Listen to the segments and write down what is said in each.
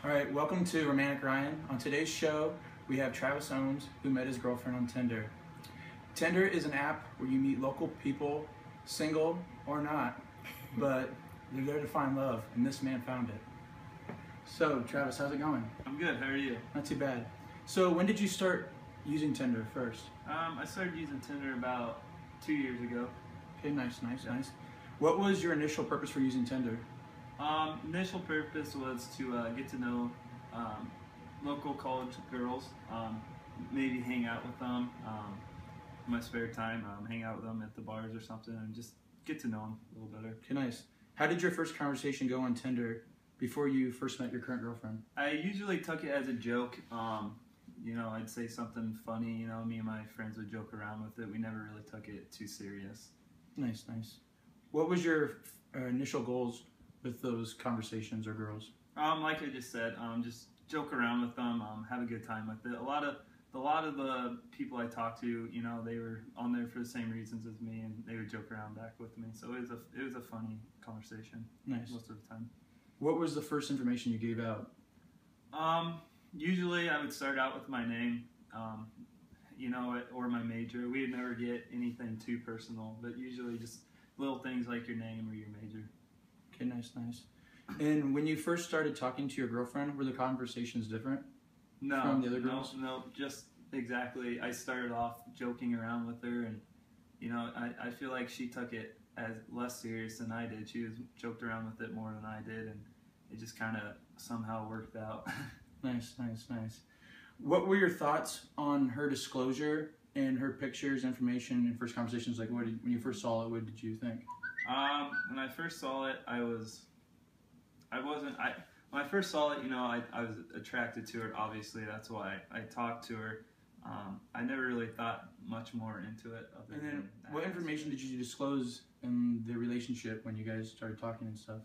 All right, welcome to Romantic Ryan. On today's show, we have Travis Owens, who met his girlfriend on Tinder. Tinder is an app where you meet local people, single or not, but they're there to find love, and this man found it. So, Travis, how's it going? I'm good. How are you? Not too bad. So, when did you start using Tinder first? I started using Tinder about 2 years ago. Okay, nice. What was your initial purpose for using Tinder? Initial purpose was to get to know local college girls, maybe hang out with them in my spare time, hang out with them at the bars or something, and just get to know them a little better. Okay, nice. How did your first conversation go on Tinder before you first met your current girlfriend? I usually took it as a joke. I'd say something funny. Me and my friends would joke around with it. We never really took it too serious. Nice. What was your initial goals with those conversations or girls? Like I just said, just joke around with them, have a good time with it. A lot of the people I talked to, they were on there for the same reasons as me, and they would joke around back with me. So it was a funny conversation. Nice. Most of the time. What was the first information you gave out? Usually I would start out with my name, or my major. We'd never get anything too personal, but usually just little things like your name or your major. Okay, nice. And when you first started talking to your girlfriend, were the conversations different from the other girls? No, just exactly. I started off joking around with her, and I feel like she took it as less serious than I did. She was joked around with it more than I did, and it just kind of somehow worked out. Nice. What were your thoughts on her disclosure and her pictures, information, in first conversations? Like, when you first saw it, what did you think? When I first saw it, when I first saw it, I was attracted to her. Obviously, that's why I talked to her. I never really thought much more into it. And then, what information did you disclose in the relationship when you guys started talking and stuff?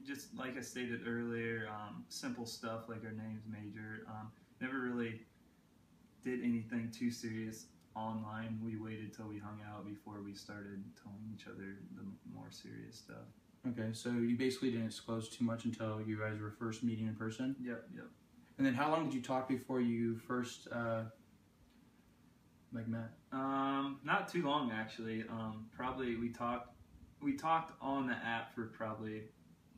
Just like I stated earlier, simple stuff like our names, major. Never really did anything too serious online. We waited till we hung out before we started telling each other the more serious stuff. Okay, so you basically didn't disclose too much until you guys were first meeting in person? Yep. And then how long did you talk before you first met? Not too long, actually. Probably we talked on the app for probably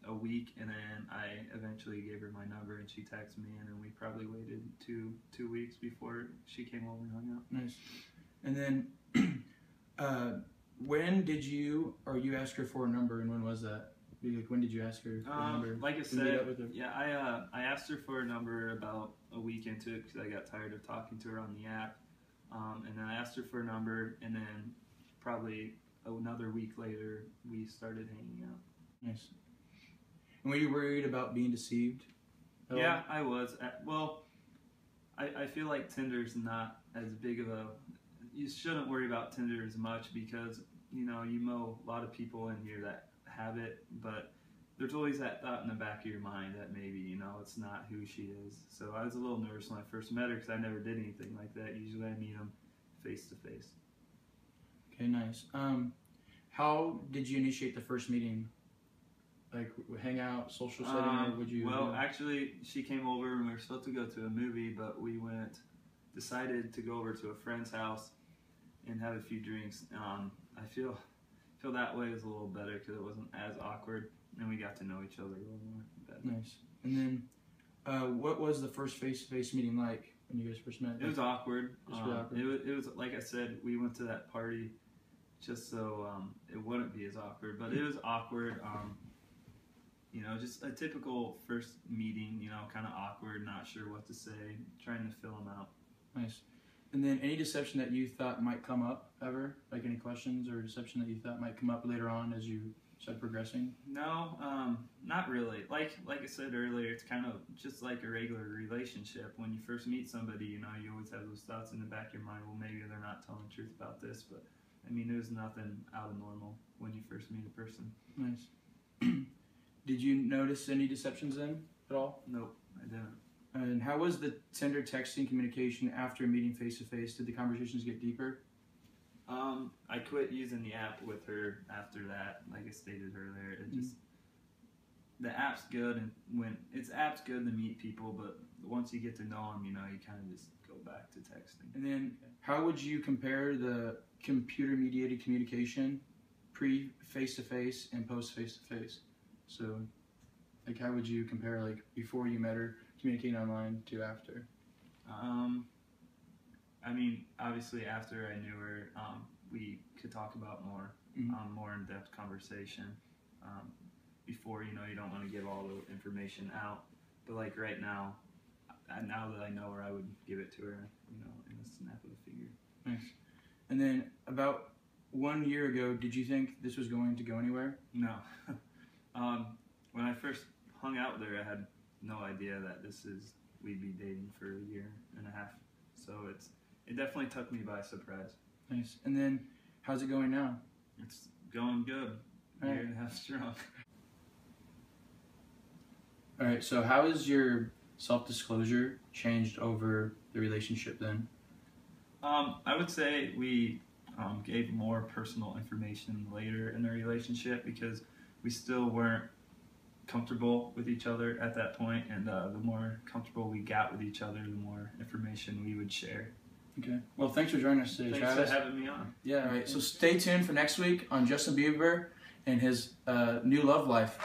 a week, and then I eventually gave her my number, and she texted me, and then we probably waited two weeks before she came over and hung out. Nice. And then when did you ask her for a number, and when was that? Like, when did you ask her for a number? Like I said, I asked her for a number about a week into it because I got tired of talking to her on the app, and then I asked her for a number, and then probably another week later we started hanging out. Nice. And were you worried about being deceived? Yeah, I was. Well, I feel like Tinder's not as big of a... You shouldn't worry about Tinder as much because, you know a lot of people in here that have it, but there's always that thought in the back of your mind that maybe, it's not who she is. So I was a little nervous when I first met her because I never did anything like that. Usually I meet them face to face. Okay, nice. How did you initiate the first meeting? Like, hang out, social setting, or would you... Well, actually, she came over and we were supposed to go to a movie, but we decided to go over to a friend's house and have a few drinks. I feel that way was a little better because it wasn't as awkward, and we got to know each other a little more better. Nice. And then, what was the first face-to-face meeting like when you guys first met? It was awkward. Awkward. It was like I said, we went to that party just so it wouldn't be as awkward, but it was awkward. Just a typical first meeting, kind of awkward, not sure what to say, trying to fill them out. Nice. And then any deception that you thought might come up ever? Like any questions or deception that you thought might come up later on as you started progressing? No, not really. Like I said earlier, it's kind of just like a regular relationship. When you first meet somebody, you always have those thoughts in the back of your mind, well, maybe they're not telling the truth about this, but there's nothing out of normal when you first meet a person. Nice. Did you notice any deceptions then at all? Nope, I didn't. And how was the Tinder texting communication after meeting face-to-face? Did the conversations get deeper? I quit using the app with her after that. Like I stated earlier, the app's good, and when app's good to meet people, but once you get to know them, you kind of just go back to texting. And then, how would you compare the computer-mediated communication pre-face-to-face and post-face-to-face? So, like, how would you compare, like, before you met her, communicating online to after? I mean, obviously, after I knew her, we could talk about more in-depth conversation. Before, you don't want to give all the information out. But, like, right now, now that I know her, I would give it to her, in a snap of a finger. Nice. And then, about 1 year ago, did you think this was going to go anywhere? No. When I first hung out with her, I had no idea that we'd be dating for a year and a half. So it definitely took me by surprise. Nice. And then, how's it going now? It's going good. All right. Year and a half strong. All right. So, how has your self-disclosure changed over the relationship then? I would say we gave more personal information later in the relationship because we still weren't comfortable with each other at that point, and the more comfortable we got with each other, the more information we would share. Okay. Well, thanks for joining us today, Thanks Travis. for having me on. Yeah. All right. So stay tuned for next week on Justin Bieber and his new love life.